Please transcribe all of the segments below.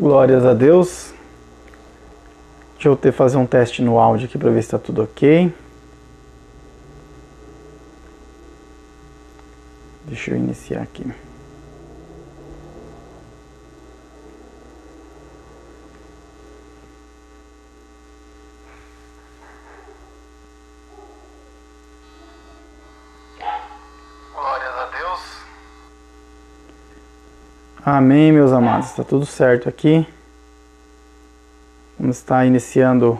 Glórias a Deus. Deixa eu fazer um teste no áudio aqui para ver se está tudo ok. Deixa eu iniciar aqui. Glórias a Deus. Amém, meus amados. Está tudo certo aqui. Vamos estar iniciando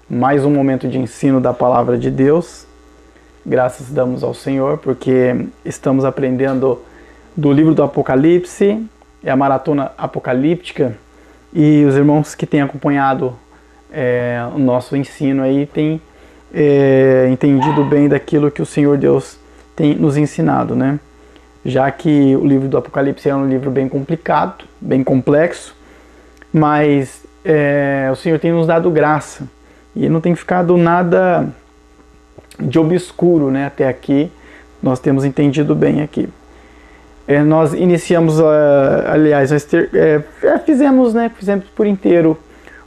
mais um momento de ensino da Palavra de Deus. Graças damos ao Senhor, porque estamos aprendendo do livro do Apocalipse, é a maratona apocalíptica, e os irmãos que têm acompanhado o nosso ensino aí têm entendido bem daquilo que o Senhor Deus tem nos ensinado, né? Já que o livro do Apocalipse é um livro bem complicado, bem complexo, mas o Senhor tem nos dado graça e não tem ficado nada de obscuro, né? Até aqui nós temos entendido bem aqui. Nós iniciamos, aliás, fizemos por inteiro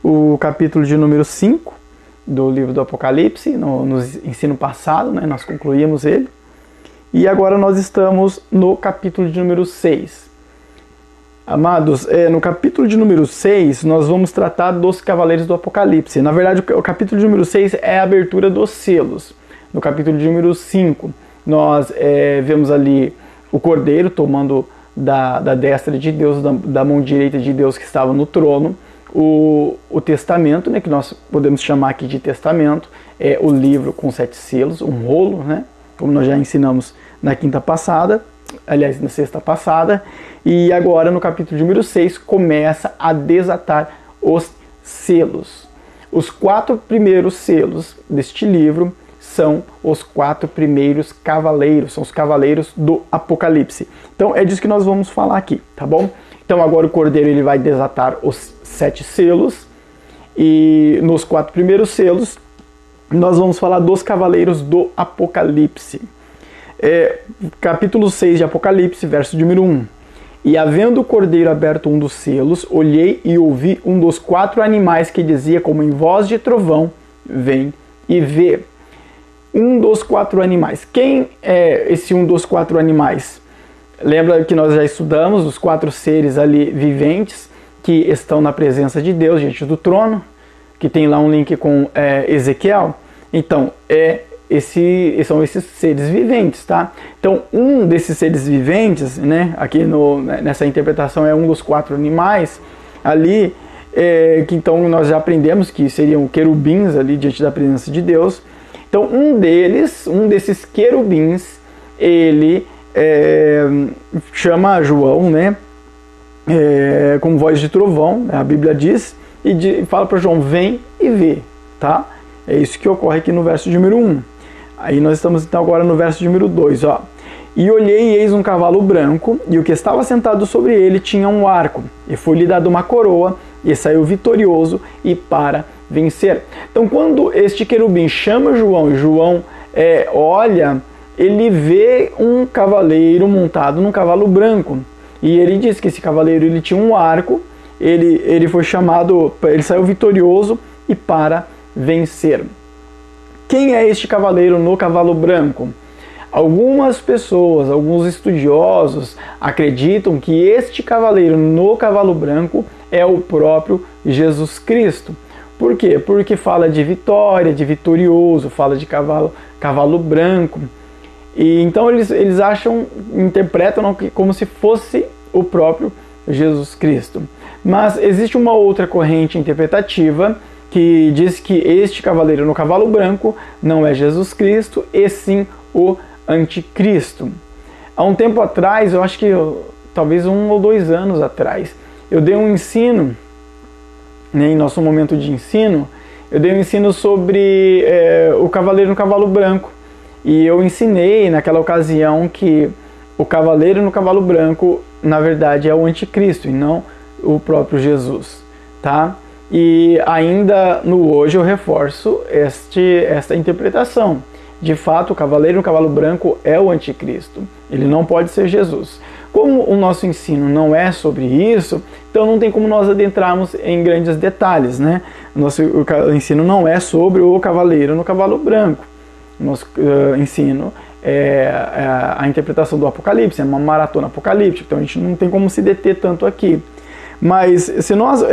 o capítulo de número 5 do livro do Apocalipse, no ensino passado, né? Nós concluímos ele. E agora nós estamos no capítulo de número 6. Amados, no capítulo de número 6, nós vamos tratar dos Cavaleiros do Apocalipse. Na verdade, o capítulo de número 6 é a abertura dos selos. No capítulo de número 5, nós vemos ali o Cordeiro tomando da destra de Deus, da mão direita de Deus que estava no trono, o testamento, né, que nós podemos chamar aqui de testamento, é o livro com 7 selos, um rolo, né, como nós já ensinamos na quinta passada, aliás, na sexta passada, e agora no capítulo número 6 começa a desatar os selos. Os 4 primeiros selos deste livro são os 4 primeiros cavaleiros, são os cavaleiros do Apocalipse. Então é disso que nós vamos falar aqui, tá bom? Então agora o Cordeiro ele vai desatar os 7 selos, e nos 4 primeiros selos nós vamos falar dos cavaleiros do Apocalipse. Capítulo 6 de Apocalipse, verso de número 1. E havendo o Cordeiro aberto um dos selos, olhei e ouvi um dos 4 animais que dizia como em voz de trovão, vem e vê. Um dos 4 animais. Quem é esse um dos 4 animais? Lembra que nós já estudamos os 4 seres ali viventes que estão na presença de Deus, diante do trono, que tem lá um link com Ezequiel. Então, são esses seres viventes, tá? Então, um desses seres viventes, né, aqui nessa interpretação é um dos 4 animais, ali, que então nós já aprendemos que seriam querubins ali diante da presença de Deus. Então, um desses querubins, ele chama João, né, com voz de trovão, a Bíblia diz, e fala para João, vem e vê, tá? É isso que ocorre aqui no verso de número 1. Aí nós estamos então agora no verso de número 2, ó. E olhei e eis um cavalo branco, e o que estava sentado sobre ele tinha um arco, e foi-lhe dado uma coroa, e saiu vitorioso e para vencer. Então quando este querubim chama João, e João olha, ele vê um cavaleiro montado num cavalo branco, e ele diz que esse cavaleiro ele tinha um arco, ele foi chamado, ele saiu vitorioso e para vencer. Quem é este cavaleiro no cavalo branco? Algumas pessoas, alguns estudiosos acreditam que este cavaleiro no cavalo branco é o próprio Jesus Cristo. Por quê? Porque fala de vitória, de vitorioso, fala de cavalo branco. E então eles interpretam como se fosse o próprio Jesus Cristo. Mas existe uma outra corrente interpretativa que diz que este cavaleiro no cavalo branco não é Jesus Cristo, e sim o Anticristo. Há um tempo atrás, eu acho que talvez 1 ou 2 anos atrás, eu dei um ensino, né, em nosso momento de ensino, eu dei um ensino sobre o cavaleiro no cavalo branco. E eu ensinei naquela ocasião que o cavaleiro no cavalo branco, na verdade, é o Anticristo e não o próprio Jesus, tá? E ainda no hoje eu reforço esta interpretação. De fato, o cavaleiro no cavalo branco é o Anticristo. Ele não pode ser Jesus. Como o nosso ensino não é sobre isso, então não tem como nós adentrarmos em grandes detalhes, né? O ensino não é sobre o cavaleiro no cavalo branco. O nosso ensino é a interpretação do Apocalipse, é uma maratona apocalíptica, então a gente não tem como se deter tanto aqui. Mas se nós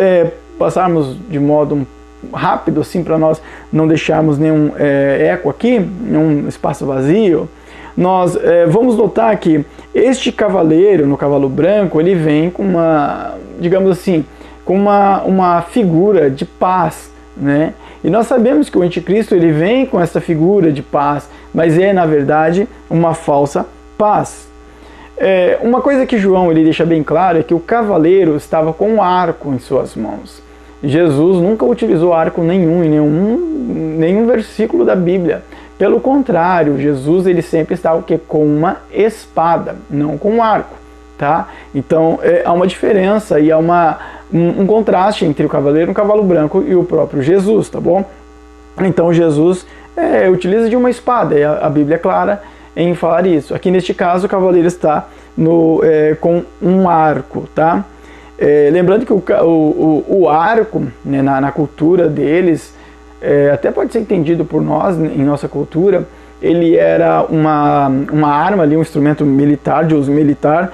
passarmos de modo rápido, assim, para nós não deixarmos nenhum eco aqui, nenhum espaço vazio, nós vamos notar que este cavaleiro no cavalo branco, ele vem com uma, digamos assim, com uma figura de paz, né? E nós sabemos que o anticristo, ele vem com essa figura de paz, mas é, na verdade, uma falsa paz. Uma coisa que João ele deixa bem claro é que o cavaleiro estava com um arco em suas mãos. Jesus nunca utilizou arco nenhum em nenhum versículo da Bíblia. Pelo contrário, Jesus ele sempre estava com uma espada, não com um arco, tá? Então há uma diferença e há um contraste entre o cavaleiro, o cavalo branco e o próprio Jesus, tá bom? Então Jesus utiliza de uma espada, e a Bíblia é clara em falar isso. Aqui neste caso o cavaleiro está com um arco, tá? Lembrando que o arco, né, na cultura deles, até pode ser entendido por nós, em nossa cultura, ele era uma arma, ali, um instrumento militar, de uso militar,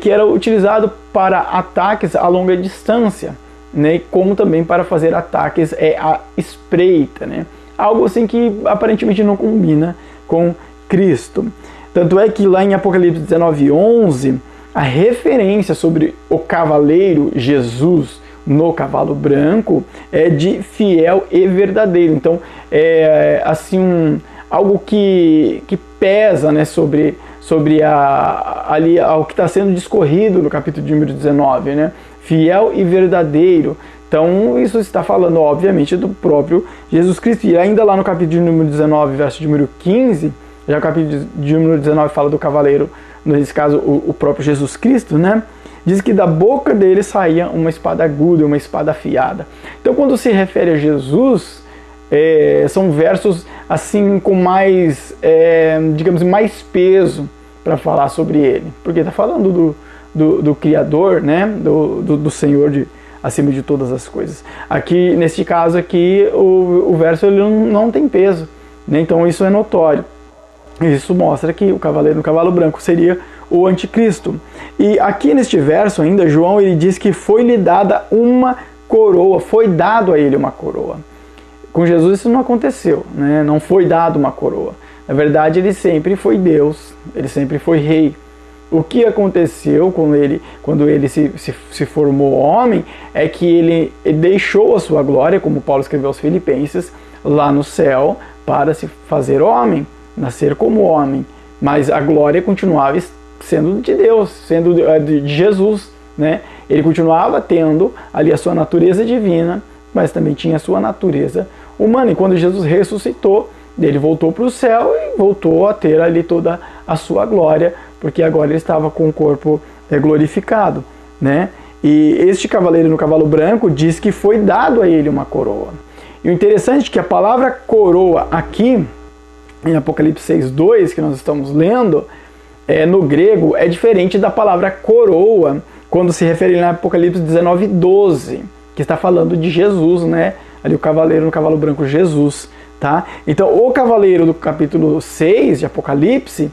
que era utilizado para ataques a longa distância, né, como também para fazer ataques à espreita, né? Algo assim que aparentemente não combina com Cristo. Tanto é que lá em Apocalipse 19:11, a referência sobre o cavaleiro Jesus no cavalo branco é de fiel e verdadeiro. Então é assim algo que pesa, né, sobre ali o que está sendo discorrido no capítulo de número 19, né? Fiel e verdadeiro. Então isso está falando obviamente do próprio Jesus Cristo. E ainda lá no capítulo de número 19, verso de número 15, já o capítulo de número 19 fala do cavaleiro, nesse caso o próprio Jesus Cristo, né? Diz que da boca dele saía uma espada aguda, uma espada afiada. Então quando se refere a Jesus, são versos assim com mais, digamos, mais peso para falar sobre ele. Porque está falando do Criador, né? do Senhor acima de todas as coisas. Aqui, neste caso aqui, o verso ele não tem peso, né? Então isso é notório. Isso mostra que o cavaleiro no cavalo branco seria o anticristo. E aqui neste verso ainda, João ele diz que foi-lhe dada uma coroa, foi dado a ele uma coroa. Com Jesus isso não aconteceu, né? Não foi dado uma coroa. Na verdade ele sempre foi Deus, ele sempre foi rei. O que aconteceu quando ele se formou homem é que ele deixou a sua glória, como Paulo escreveu aos Filipenses, lá no céu para se fazer homem, nascer como homem, mas a glória continuava sendo de Deus, sendo de Jesus, né? Ele continuava tendo ali a sua natureza divina, mas também tinha a sua natureza humana. E quando Jesus ressuscitou, ele voltou para o céu e voltou a ter ali toda a sua glória, porque agora ele estava com o corpo glorificado, né? E este cavaleiro no cavalo branco diz que foi dado a ele uma coroa. E o interessante é que a palavra coroa aqui, em Apocalipse 6:2, que nós estamos lendo, no grego, é diferente da palavra coroa, quando se refere lá em Apocalipse 19:12, que está falando de Jesus, né? Ali o cavaleiro no cavalo branco, Jesus, tá? Então, o cavaleiro do capítulo 6 de Apocalipse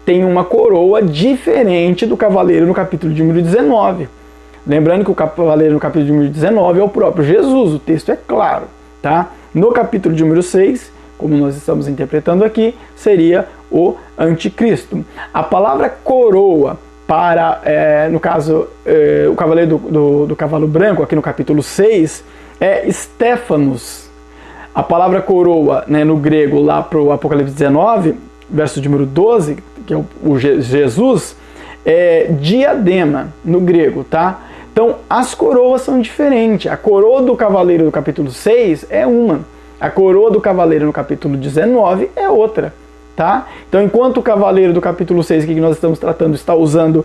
tem uma coroa diferente do cavaleiro no capítulo de número 19. Lembrando que o cavaleiro no capítulo de número 19 é o próprio Jesus, o texto é claro, tá? No capítulo de número 6, como nós estamos interpretando aqui, seria o anticristo. A palavra coroa para, no caso, o cavaleiro do cavalo branco, aqui no capítulo 6, é Stéphanos. A palavra coroa, né, no grego, lá para o Apocalipse 19, verso de número 12, que é o Jesus, é diadema no grego, tá? Então, as coroas são diferentes. A coroa do cavaleiro do capítulo 6 é uma. A coroa do cavaleiro no capítulo 19 é outra, tá? Então, enquanto o cavaleiro do capítulo 6, que nós estamos tratando, está usando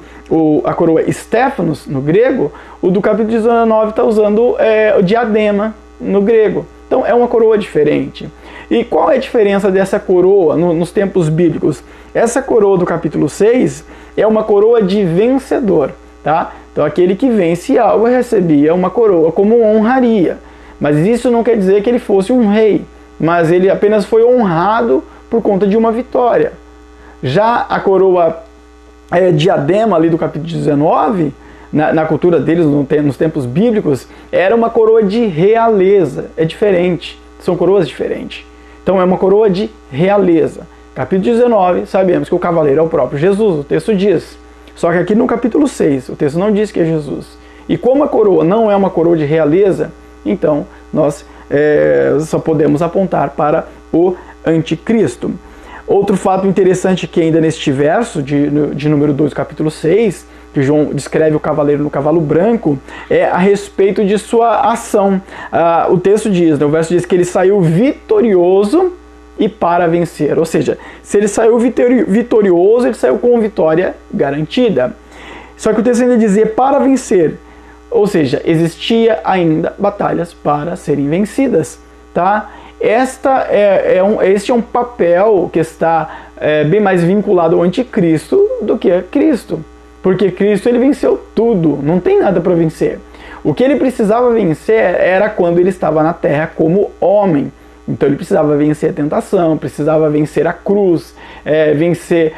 a coroa Stéphanos no grego, o do capítulo 19 está usando o diadema no grego. Então, é uma coroa diferente. E qual é a diferença dessa coroa nos tempos bíblicos? Essa coroa do capítulo 6 é uma coroa de vencedor, tá? Então aquele que vence algo recebia uma coroa como honraria. Mas isso não quer dizer que ele fosse um rei, mas ele apenas foi honrado por conta de uma vitória. Já a coroa diadema ali do capítulo 19, na cultura deles, nos tempos bíblicos, era uma coroa de realeza. É diferente, são coroas diferentes. Então é uma coroa de realeza. Capítulo 19, sabemos que o cavaleiro é o próprio Jesus, o texto diz. Só que aqui no capítulo 6, o texto não diz que é Jesus. E como a coroa não é uma coroa de realeza, então nós só podemos apontar para o anticristo. Outro fato interessante que ainda neste verso de número 2 do capítulo 6, que João descreve o cavaleiro no cavalo branco, é a respeito de sua ação. O texto diz, o verso diz que ele saiu vitorioso e para vencer. Ou seja, se ele saiu vitorioso, ele saiu com vitória garantida. Só que o texto ainda dizia para vencer. Ou seja, existia ainda batalhas para serem vencidas, tá? Este é um papel que está bem mais vinculado ao anticristo do que a Cristo. Porque Cristo ele venceu tudo, não tem nada para vencer. O que ele precisava vencer era quando ele estava na terra como homem. Então ele precisava vencer a tentação, precisava vencer a cruz, vencer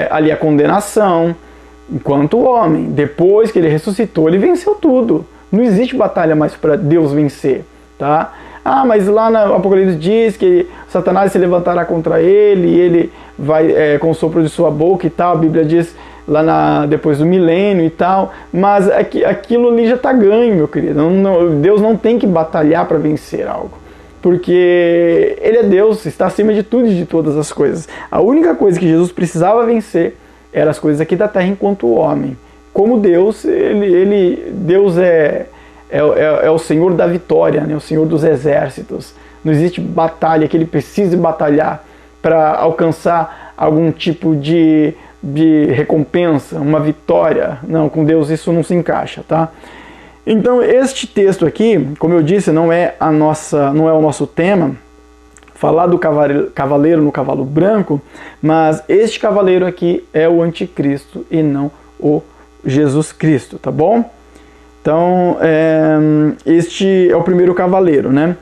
ali a condenação, enquanto homem. Depois que ele ressuscitou, ele venceu tudo. Não existe batalha mais para Deus vencer, tá? Mas lá no Apocalipse diz que Satanás se levantará contra ele e ele vai com o sopro de sua boca e tal. A Bíblia diz lá depois do milênio e tal, mas aquilo ali já está ganho, meu querido. Deus não tem que batalhar para vencer algo, porque Ele é Deus, está acima de tudo e de todas as coisas. A única coisa que Jesus precisava vencer eram as coisas aqui da terra enquanto homem. Como Deus, Deus é o Senhor da vitória, né? O Senhor dos exércitos. Não existe batalha que Ele precise batalhar para alcançar algum tipo de recompensa, uma vitória. Não, com Deus isso não se encaixa, tá? Então este texto aqui, como eu disse, não é o nosso tema, falar do cavaleiro no cavalo branco, mas este cavaleiro aqui é o anticristo e não o Jesus Cristo, tá bom? Então este é o primeiro cavaleiro, né?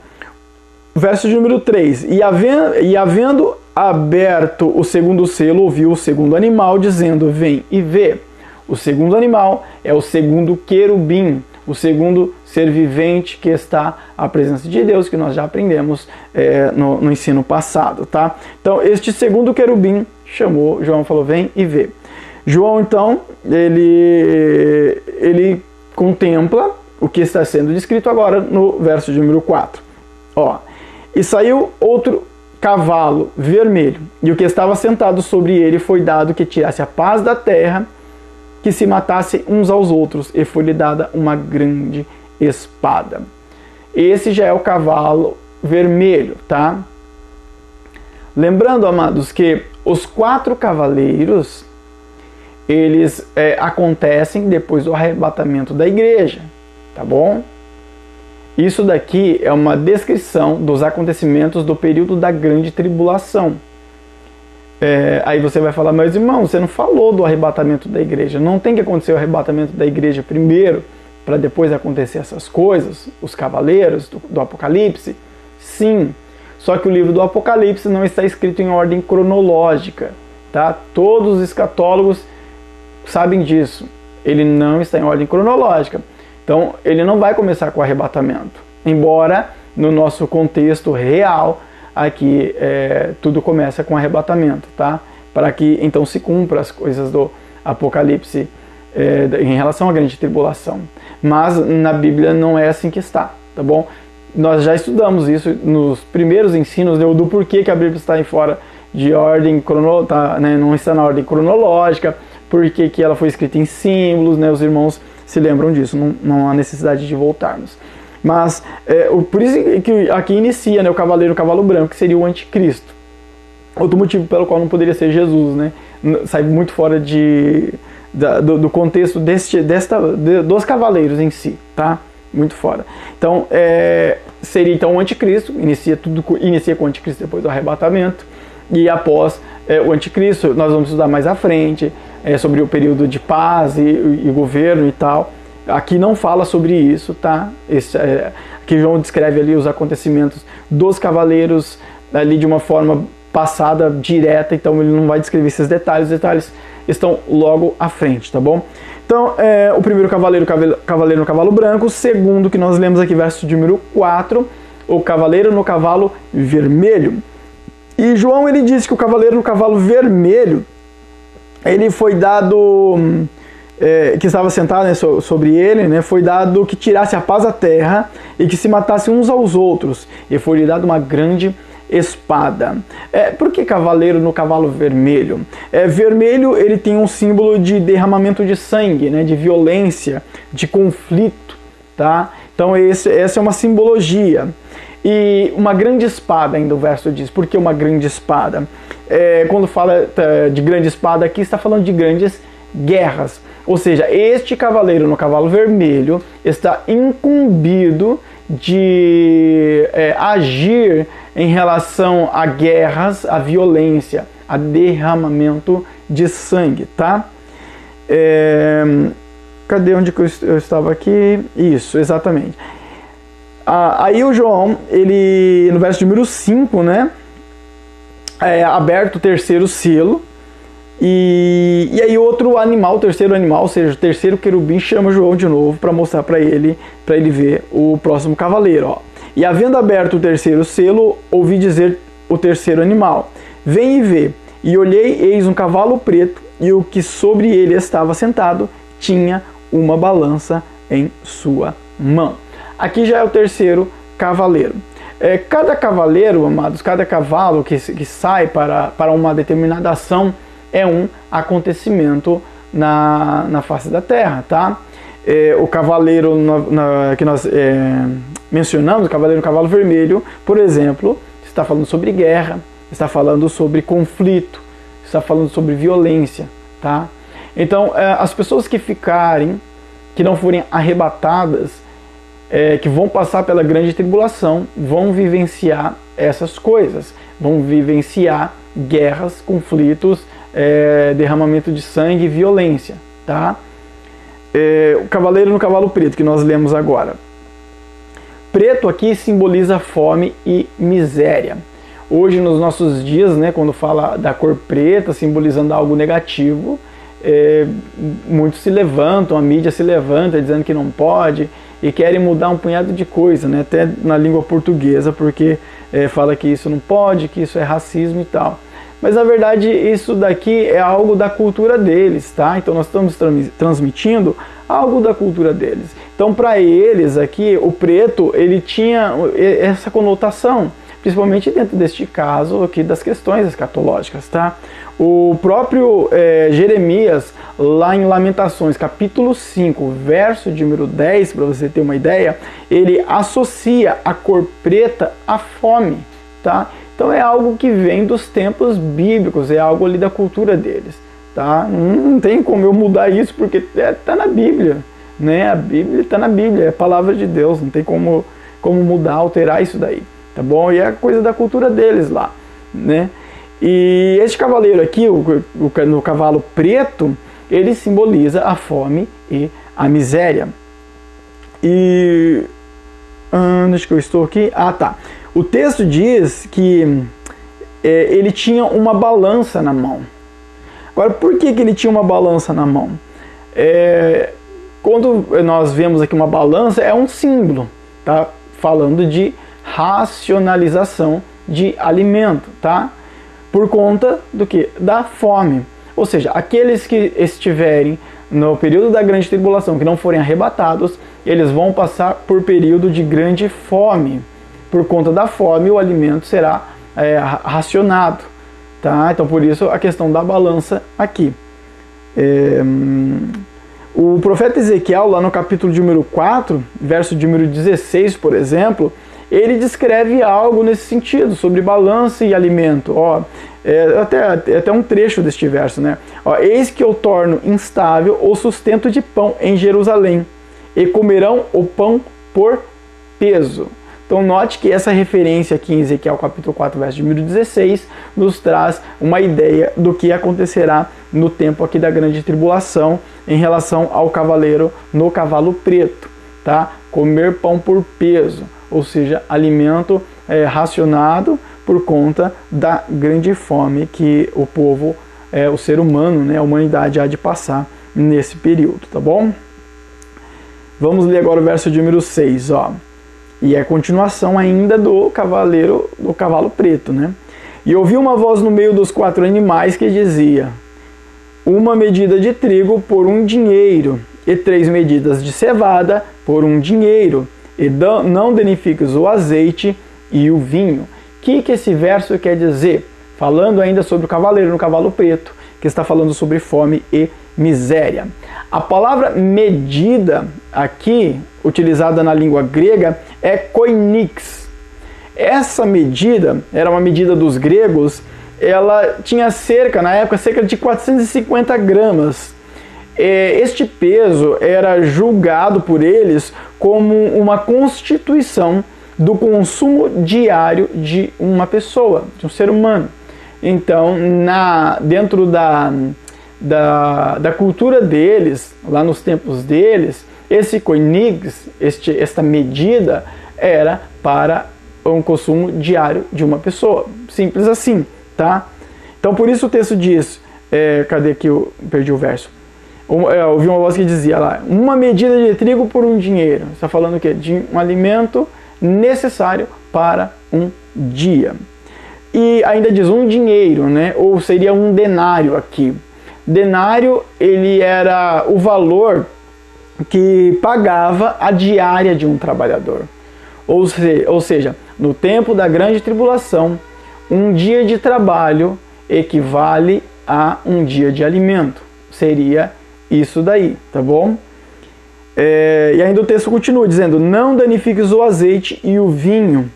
Verso de número 3, e havendo aberto o segundo selo, ouviu o segundo animal, dizendo, vem e vê. O segundo animal é o segundo querubim, o segundo ser vivente que está à presença de Deus, que nós já aprendemos no ensino passado, tá? Então, este segundo querubim chamou, João falou, vem e vê. João, então, ele contempla o que está sendo descrito agora no verso de número 4. E saiu outro cavalo vermelho, e o que estava sentado sobre ele foi dado que tirasse a paz da terra, que se matasse uns aos outros, e foi-lhe dada uma grande espada. Esse já é o cavalo vermelho, tá? Lembrando, amados, que os 4 cavaleiros, eles acontecem depois do arrebatamento da igreja, tá bom? Isso daqui é uma descrição dos acontecimentos do período da grande tribulação. Aí você vai falar, mas irmão, você não falou do arrebatamento da igreja. Não tem que acontecer o arrebatamento da igreja primeiro, para depois acontecer essas coisas, os cavaleiros do Apocalipse? Sim, só que o livro do Apocalipse não está escrito em ordem cronológica, tá? Todos os escatólogos sabem disso. Ele não está em ordem cronológica. Então, ele não vai começar com o arrebatamento. Embora, no nosso contexto real, aqui tudo começa com arrebatamento, tá? Para que, então, se cumpra as coisas do Apocalipse em relação à grande tribulação. Mas, na Bíblia, não é assim que está, tá bom? Nós já estudamos isso nos primeiros ensinos, do porquê que a Bíblia está em fora de ordem cronológica, né? Não está na ordem cronológica, porque que ela foi escrita em símbolos, né? Os irmãos se lembram disso, não há necessidade de voltarmos. Mas por isso que aqui inicia, né, o cavalo branco, que seria o anticristo. Outro motivo pelo qual não poderia ser Jesus, né? Sai muito fora do contexto dos cavaleiros em si, tá? muito fora. Então, seria então o anticristo, inicia com o anticristo depois do arrebatamento, e após o anticristo, nós vamos estudar mais à frente, sobre o período de paz e governo e tal. Aqui não fala sobre isso, tá? Aqui João descreve ali os acontecimentos dos cavaleiros ali de uma forma passada, direta, então ele não vai descrever esses detalhes, os detalhes estão logo à frente, tá bom? Então, o primeiro cavaleiro no cavalo branco, o segundo que nós lemos aqui, verso de número 4, o cavaleiro no cavalo vermelho. E João, ele diz que o cavaleiro no cavalo vermelho, ele foi dado, que estava sentado, né, sobre ele, né, foi dado que tirasse a paz da terra e que se matasse uns aos outros, e foi lhe dado uma grande espada. Por que cavaleiro no cavalo vermelho? Vermelho, ele tem um símbolo de derramamento de sangue, né, de violência, de conflito, tá? Então essa é uma simbologia. E uma grande espada, ainda o verso diz. Por que uma grande espada? Quando fala de grande espada aqui, está falando de grandes guerras. Ou seja, este cavaleiro no cavalo vermelho está incumbido de agir em relação a guerras, a violência, a derramamento de sangue, tá? Cadê onde que eu estava aqui? Isso, exatamente. Aí o João, ele, no verso número 5, né, aberto o terceiro selo, e aí outro animal, o terceiro animal, ou seja, o terceiro querubim, chama João de novo para mostrar para ele ver o próximo cavaleiro, ó. E havendo aberto o terceiro selo, ouvi dizer o terceiro animal: vem e vê. E olhei, eis um cavalo preto, e o que sobre ele estava sentado tinha uma balança em sua mão. Aqui já é o terceiro cavaleiro. Cada cavaleiro, amados, cada cavalo que sai para uma determinada ação é um acontecimento na face da terra, tá? O cavaleiro que nós mencionamos, o cavaleiro no cavalo vermelho, por exemplo, está falando sobre guerra, está falando sobre conflito, está falando sobre violência, tá? Então, as pessoas que não forem arrebatadas, que vão passar pela grande tribulação, vão vivenciar essas coisas, vão vivenciar guerras, conflitos, derramamento de sangue e violência, tá? O cavaleiro no cavalo preto, que nós lemos agora. Preto aqui simboliza fome e miséria. Hoje, nos nossos dias, né, quando fala da cor preta, simbolizando algo negativo, muitos se levantam, a mídia se levanta dizendo que não pode e querem mudar um punhado de coisa, né, até na língua portuguesa, porque fala que isso não pode, que isso é racismo e tal. Mas na verdade isso daqui é algo da cultura deles, tá? Então nós estamos transmitindo algo da cultura deles. Então para eles aqui, o preto, ele tinha essa conotação, principalmente dentro deste caso aqui das questões escatológicas, tá? O próprio Jeremias, lá em Lamentações, capítulo 5, verso de número 10, para você ter uma ideia, ele associa a cor preta à fome, tá? Então é algo que vem dos tempos bíblicos, é algo ali da cultura deles, tá? Não tem como eu mudar isso, porque está na Bíblia, né? A Bíblia está na Bíblia, é a palavra de Deus, não tem como mudar, alterar isso daí, tá bom? E é coisa da cultura deles lá, né? E este cavaleiro aqui, no cavalo preto, ele simboliza a fome e a miséria. E onde que eu estou aqui? Ah, tá. O texto diz que ele tinha uma balança na mão. Agora, por que ele tinha uma balança na mão? Quando nós vemos aqui uma balança, é um símbolo, tá? Falando de racionalização de alimento, tá? Por conta do que? Da fome. Ou seja, aqueles que estiverem no período da grande tribulação, que não forem arrebatados, eles vão passar por período de grande fome. Por conta da fome, o alimento será racionado, tá? Então, por isso, a questão da balança aqui. O profeta Ezequiel, lá no capítulo de número 4, verso de número 16, por exemplo, ele descreve algo nesse sentido, sobre balança e alimento. Ó, até um trecho deste verso, né? Ó, eis que eu torno instável o sustento de pão em Jerusalém, e comerão o pão por peso. Então note que essa referência aqui em Ezequiel capítulo 4, verso de número 16, nos traz uma ideia do que acontecerá no tempo aqui da grande tribulação em relação ao cavaleiro no cavalo preto, tá? Comer pão por peso, ou seja, alimento racionado por conta da grande fome que o povo, o ser humano, né, a humanidade há de passar nesse período, tá bom? Vamos ler agora o verso de número 6, ó. E é a continuação ainda do cavalo preto, né? E ouvi uma voz no meio dos 4 animais que dizia: uma medida de trigo por 1 dinheiro, e 3 medidas de cevada por 1 dinheiro, e não danifiques o azeite e o vinho. O que esse verso quer dizer? Falando ainda sobre o cavaleiro no cavalo preto, que está falando sobre fome e miséria. A palavra medida aqui, utilizada na língua grega, é koinix. Essa medida era uma medida dos gregos, ela tinha na época, cerca de 450 gramas. Este peso era julgado por eles como uma constituição do consumo diário de uma pessoa, de um ser humano. Então, dentro da cultura deles, lá nos tempos deles, esse koinix, esta medida, era para um consumo diário de uma pessoa. Simples assim, tá? Então, por isso o texto diz, cadê que eu perdi o verso? Ouvi uma voz que dizia lá, uma medida de trigo por 1 dinheiro. Está falando o quê? De um alimento necessário para um dia. E ainda diz 1 dinheiro, né? Ou seria 1 denário aqui. Denário, ele era o valor que pagava a diária de um trabalhador. Ou seja, no tempo da grande tribulação, 1 dia de trabalho equivale a 1 dia de alimento. Seria isso daí, tá bom? E ainda o texto continua dizendo, não danifiques o azeite e o vinho.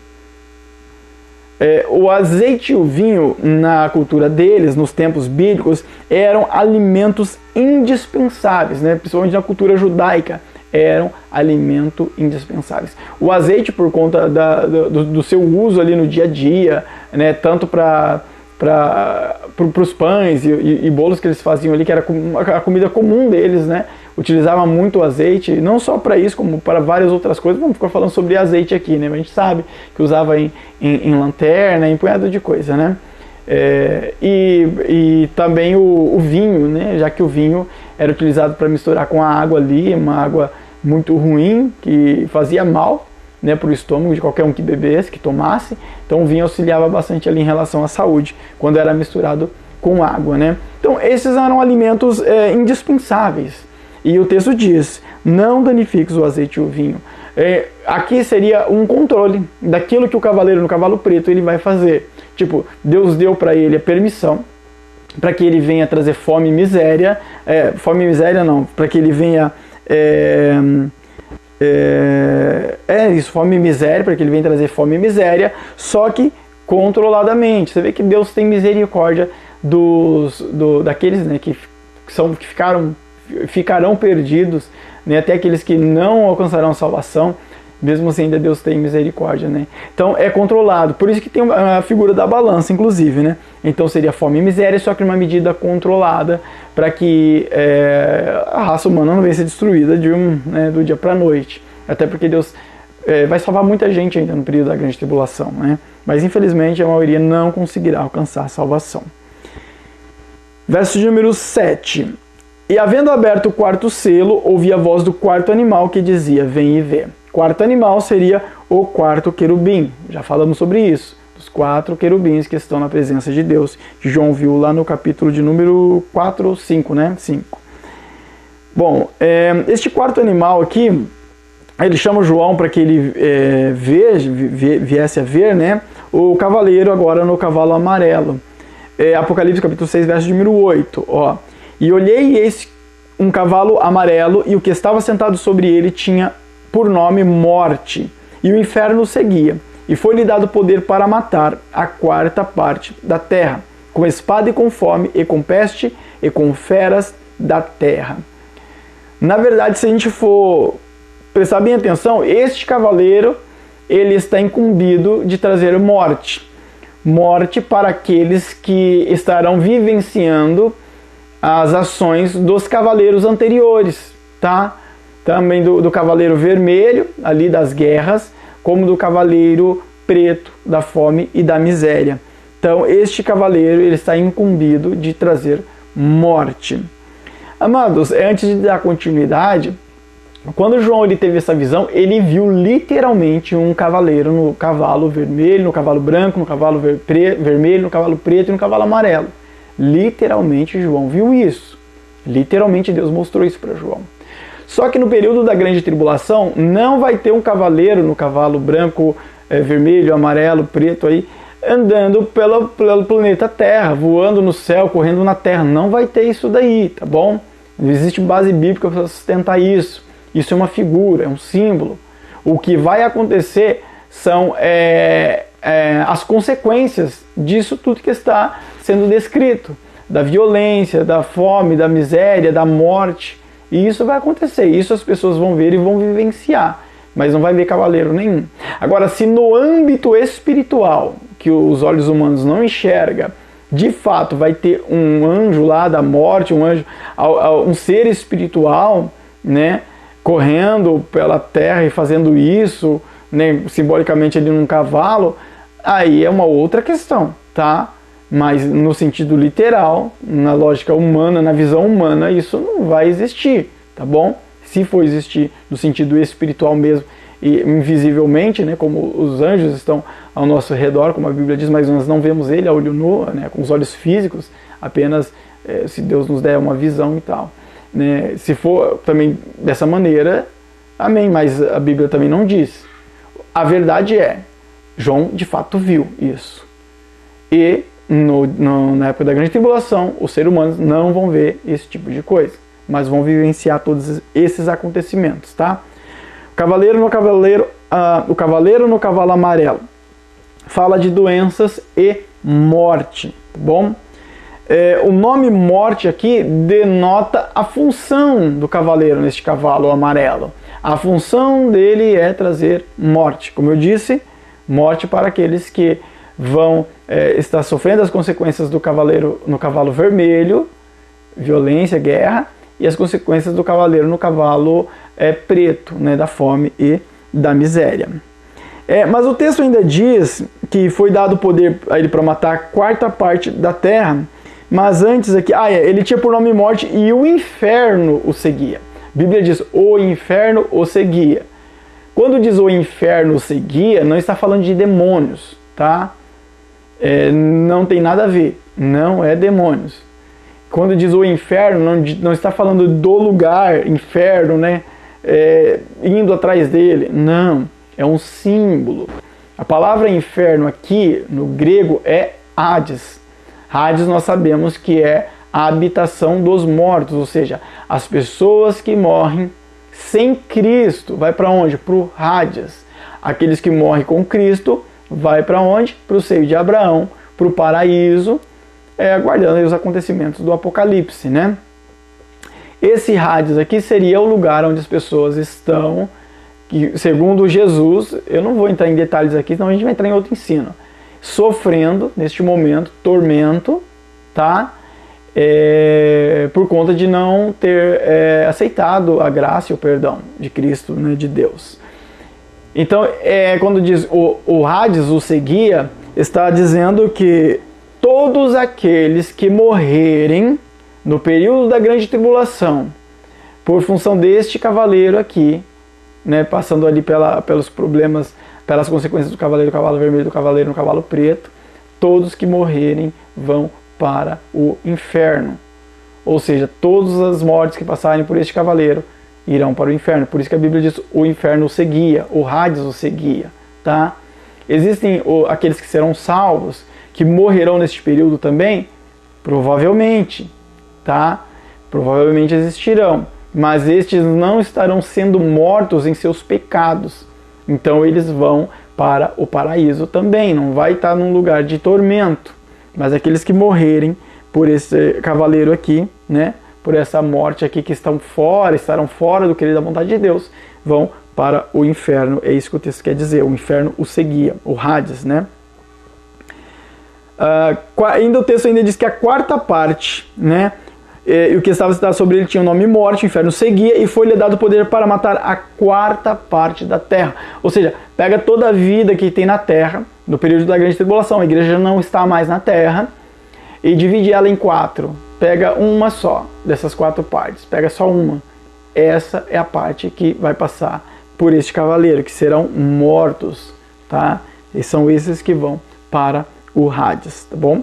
O azeite e o vinho, na cultura deles, nos tempos bíblicos, eram alimentos indispensáveis, né? Principalmente na cultura judaica, eram alimentos indispensáveis. O azeite, por conta do seu uso ali no dia a dia, né? Tanto para os pães e bolos que eles faziam ali, que era a comida comum deles, né? Utilizava muito azeite, não só para isso, como para várias outras coisas. Vamos ficar falando sobre azeite aqui, né? A gente sabe que usava em lanterna, em punhado de coisa, né? E também o vinho, né? Já que o vinho era utilizado para misturar com a água ali, uma água muito ruim, que fazia mal, né, para o estômago de qualquer um que bebesse, que tomasse. Então o vinho auxiliava bastante ali em relação à saúde, quando era misturado com água, né? Então esses eram alimentos indispensáveis. E o texto diz, não danifiques o azeite e o vinho. Aqui seria um controle daquilo que o cavaleiro no cavalo preto ele vai fazer. Tipo, Deus deu para ele a permissão para que ele venha trazer fome e miséria. Fome e miséria não, para que ele venha... fome e miséria, para que ele venha trazer fome e miséria, só que controladamente. Você vê que Deus tem misericórdia daqueles, né, que ficarão perdidos, né, até aqueles que não alcançarão salvação. Mesmo assim, ainda Deus tem misericórdia, né? Então é controlado. Por isso que tem a figura da balança, inclusive, né? Então seria fome e miséria, só que numa medida controlada, para que a raça humana não venha ser destruída do dia para a noite. Até porque Deus vai salvar muita gente ainda no período da grande tribulação, né? Mas infelizmente a maioria não conseguirá alcançar a salvação. Verso de número 7. E havendo aberto o 4º selo, ouvi a voz do 4º animal que dizia, vem e vê. 4º animal seria o 4º querubim. Já falamos sobre isso. Os 4 querubins que estão na presença de Deus. Que João viu lá no capítulo de número 4 ou 5, né? 5. Bom, este 4º animal aqui, ele chama João para que ele viesse a ver, né? O cavaleiro agora no cavalo amarelo. Apocalipse capítulo 6, verso de número 8. Ó. E olhei e eis um cavalo amarelo, e o que estava sentado sobre ele tinha por nome Morte, e o inferno o seguia, e foi-lhe dado poder para matar a 4ª parte da terra, com espada e com fome, e com peste, e com feras da terra. Na verdade, se a gente for prestar bem atenção, este cavaleiro, ele está incumbido de trazer morte. Morte para aqueles que estarão vivenciando as ações dos cavaleiros anteriores, tá? Também do cavaleiro vermelho, ali das guerras, como do cavaleiro preto, da fome e da miséria. Então, este cavaleiro, ele está incumbido de trazer morte. Amados, antes de dar continuidade, quando João ele teve essa visão, ele viu literalmente um cavaleiro no cavalo vermelho, no cavalo branco, no cavalo vermelho, no cavalo preto e no cavalo amarelo. Literalmente João viu isso. Literalmente Deus mostrou isso para João. Só que no período da grande tribulação, não vai ter um cavaleiro no cavalo branco, vermelho, amarelo, preto aí, andando pelo planeta Terra, voando no céu, correndo na Terra. Não vai ter isso daí, tá bom? Não existe base bíblica para sustentar isso. Isso é uma figura, é um símbolo. O que vai acontecer são as consequências disso tudo que está sendo descrito. Da violência, da fome, da miséria, da morte. E isso vai acontecer. Isso as pessoas vão ver e vão vivenciar. Mas não vai ver cavaleiro nenhum. Agora, se no âmbito espiritual, que os olhos humanos não enxergam, de fato vai ter um anjo lá da morte, um ser espiritual, né, correndo pela terra e fazendo isso, né, simbolicamente ali num cavalo, aí é uma outra questão, tá? Mas no sentido literal, na lógica humana, na visão humana, isso não vai existir, tá bom? Se for existir no sentido espiritual mesmo, e invisivelmente, né, como os anjos estão ao nosso redor, como a Bíblia diz, mas nós não vemos ele a olho nu, né, com os olhos físicos, apenas se Deus nos der uma visão e tal. Né? Se for também dessa maneira, amém, mas a Bíblia também não diz. A verdade é, João de fato viu isso. E na época da grande tribulação, os seres humanos não vão ver esse tipo de coisa, mas vão vivenciar todos esses acontecimentos, tá? O cavaleiro no cavalo amarelo fala de doenças e morte, tá bom? O nome morte aqui denota a função do cavaleiro neste cavalo amarelo. A função dele é trazer morte. Como eu disse, morte para aqueles que vão estar sofrendo as consequências do cavaleiro no cavalo vermelho, violência, guerra, e as consequências do cavaleiro no cavalo preto, né, da fome e da miséria. Mas o texto ainda diz que foi dado poder a ele para matar a quarta parte da terra, mas antes aqui, ele tinha por nome morte e o inferno o seguia. A Bíblia diz, o inferno o seguia. Quando diz o inferno o seguia, não está falando de demônios, tá? Não tem nada a ver, não é demônios. Quando diz o inferno, não está falando do lugar, inferno, né? Indo atrás dele, não, é um símbolo. A palavra inferno aqui, no grego, é Hades. Hades nós sabemos que é a habitação dos mortos, ou seja, as pessoas que morrem sem Cristo, vai para onde? Para o Hades. Aqueles que morrem com Cristo, vai para onde? Para o seio de Abraão, para o paraíso, aguardando os acontecimentos do Apocalipse, né? Esse Hades aqui seria o lugar onde as pessoas estão, que, segundo Jesus, eu não vou entrar em detalhes aqui, senão a gente vai entrar em outro ensino, sofrendo, neste momento, tormento, tá? Por conta de não ter aceitado a graça e o perdão de Cristo, né, de Deus. Então, quando diz o Hades o seguia, está dizendo que todos aqueles que morrerem no período da grande tribulação, por função deste cavaleiro aqui, né, passando ali pelos problemas, pelas consequências do cavaleiro vermelho, do cavaleiro no cavalo preto, todos que morrerem vão para o inferno. Ou seja, todas as mortes que passarem por este cavaleiro irão para o inferno. Por isso que a Bíblia diz, o inferno o seguia, o Hades o seguia, tá? Existem aqueles que serão salvos, que morrerão neste período também? Provavelmente, tá? Provavelmente existirão, mas estes não estarão sendo mortos em seus pecados. Então eles vão para o paraíso também, não vai estar num lugar de tormento. Mas aqueles que morrerem por esse cavaleiro aqui, né, por essa morte aqui, que estarão fora do querer da vontade de Deus, vão para o inferno. É isso que o texto quer dizer. O inferno o seguia, o Hades, né? Ainda o texto ainda diz que a quarta parte, né? E o que estava citado sobre ele tinha o nome morte, o inferno seguia, e foi-lhe dado poder para matar a quarta parte da terra. Ou seja, pega toda a vida que tem na terra, no período da grande tribulação, a igreja não está mais na terra, e divide ela em 4. Pega uma só dessas 4 partes, pega só uma. Essa é a parte que vai passar por este cavaleiro, que serão mortos, tá? E são esses que vão para o Hades, tá bom?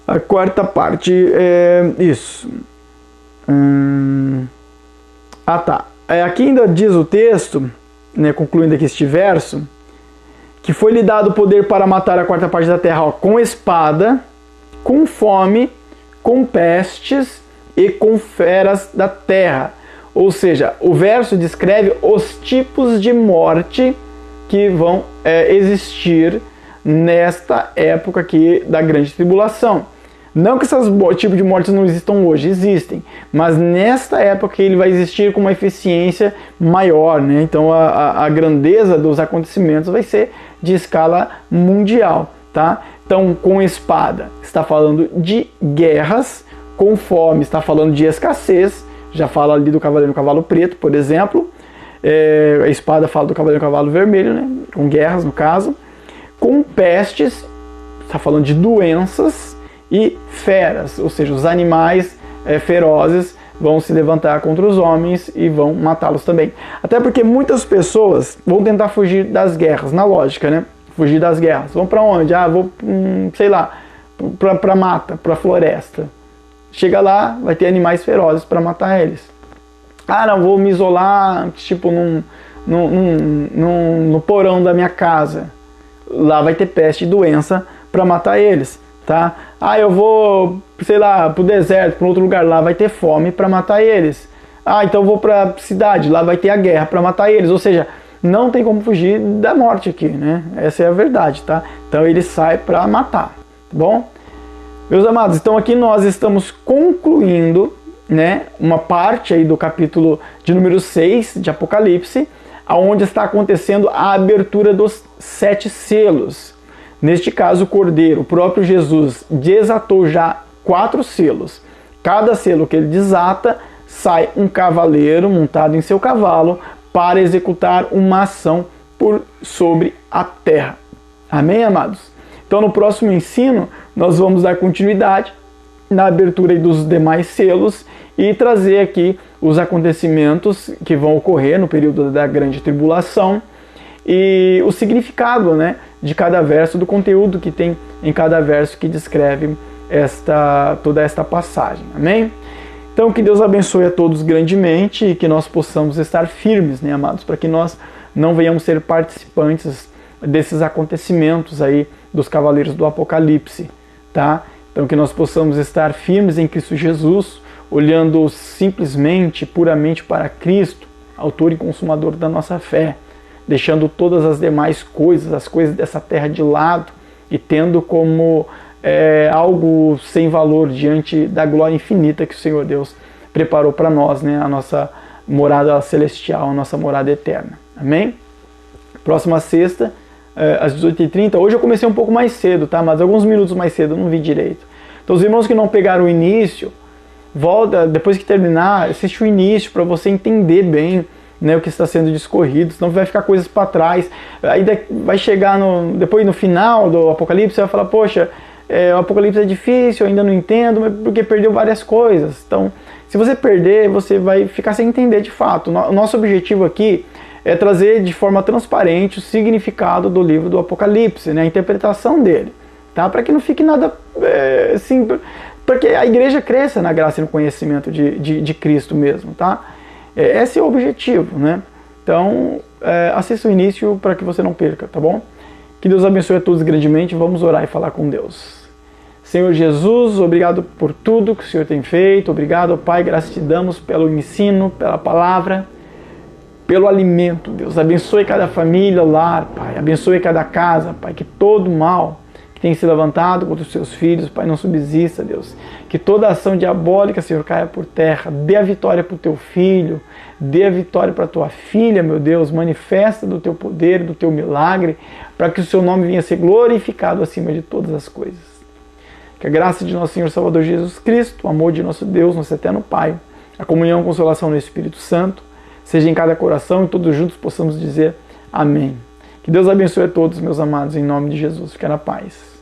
A quarta parte é isso. Tá. Aqui ainda diz o texto, né, concluindo aqui este verso, que foi-lhe dado poder para matar a quarta parte da terra, ó, com espada, com fome, com pestes e com feras da terra. Ou seja, o verso descreve os tipos de morte que vão existir nesta época aqui da grande tribulação. Não que esses tipos de mortes não existam hoje, existem, mas nesta época ele vai existir com uma eficiência maior, né? Então a grandeza dos acontecimentos vai ser de escala mundial, tá? Então, com espada está falando de guerras, com fome está falando de escassez, já fala ali do cavaleiro no cavalo preto, por exemplo. A espada fala do cavaleiro no cavalo vermelho, né? Com guerras no caso. Com pestes, está falando de doenças, e feras, ou seja, os animais ferozes vão se levantar contra os homens e vão matá-los também. Até porque muitas pessoas vão tentar fugir das guerras, na lógica, né? Fugir das guerras. Vão para onde? Vou, sei lá, para mata, para floresta. Chega lá, vai ter animais ferozes para matar eles. Não, vou me isolar, tipo, no porão da minha casa. Lá vai ter peste e doença para matar eles, tá? Eu vou, sei lá, pro deserto, para outro lugar, lá vai ter fome para matar eles. Então eu vou para cidade, lá vai ter a guerra para matar eles. Ou seja, não tem como fugir da morte aqui, né? Essa é a verdade, tá? Então ele sai para matar, tá bom? Meus amados, então aqui nós estamos concluindo, né, uma parte aí do capítulo de número 6 de Apocalipse, onde está acontecendo a abertura dos 7 selos. Neste caso, o Cordeiro, o próprio Jesus, desatou já 4 selos. Cada selo que ele desata, sai um cavaleiro montado em seu cavalo para executar uma ação sobre a terra. Amém, amados? Então, no próximo ensino, nós vamos dar continuidade na abertura dos demais selos e trazer aqui os acontecimentos que vão ocorrer no período da grande tribulação e o significado, né, de cada verso, do conteúdo que tem em cada verso que descreve toda esta passagem. Amém? Então, que Deus abençoe a todos grandemente e que nós possamos estar firmes, né, amados, para que nós não venhamos ser participantes desses acontecimentos aí dos cavaleiros do Apocalipse, tá? Então, que nós possamos estar firmes em Cristo Jesus, olhando simplesmente, puramente para Cristo, autor e consumador da nossa fé, deixando todas as demais coisas, as coisas dessa terra de lado e tendo como algo sem valor diante da glória infinita que o Senhor Deus preparou para nós, né? A nossa morada celestial, a nossa morada eterna. Amém? Próxima sexta, às 18h30. Hoje eu comecei um pouco mais cedo, tá? Mas alguns minutos mais cedo, eu não vi direito. Então, os irmãos que não pegaram o início, volta, depois que terminar, assiste o início para você entender bem, né, o que está sendo discorrido, senão vai ficar coisas para trás. Aí vai chegar depois no final do Apocalipse, você vai falar, poxa, o Apocalipse é difícil, eu ainda não entendo, mas porque perdeu várias coisas. Então, se você perder, você vai ficar sem entender de fato. O nosso objetivo aqui é trazer de forma transparente o significado do livro do Apocalipse, né, a interpretação dele, tá? Para que não fique nada assim, para que a igreja cresça na graça e no conhecimento de Cristo mesmo, tá? Esse é o objetivo, né? Então, assista o início para que você não perca, tá bom? Que Deus abençoe a todos grandemente. Vamos orar e falar com Deus. Senhor Jesus, obrigado por tudo que o Senhor tem feito. Obrigado, Pai, graças te damos pelo ensino, pela palavra, pelo alimento, Deus. Abençoe cada família, lar, Pai. Abençoe cada casa, Pai. Que todo mal que tem se levantado contra os seus filhos, Pai, não subsista, Deus. Que toda ação diabólica, Senhor, caia por terra. Dê a vitória para o teu filho, dê a vitória para a tua filha, meu Deus. Manifesta do teu poder, do teu milagre, para que o seu nome venha a ser glorificado acima de todas as coisas. Que a graça de nosso Senhor Salvador Jesus Cristo, o amor de nosso Deus, nosso eterno Pai, a comunhão e consolação no Espírito Santo, seja em cada coração e todos juntos possamos dizer amém. Que Deus abençoe a todos, meus amados, em nome de Jesus. Fique na paz.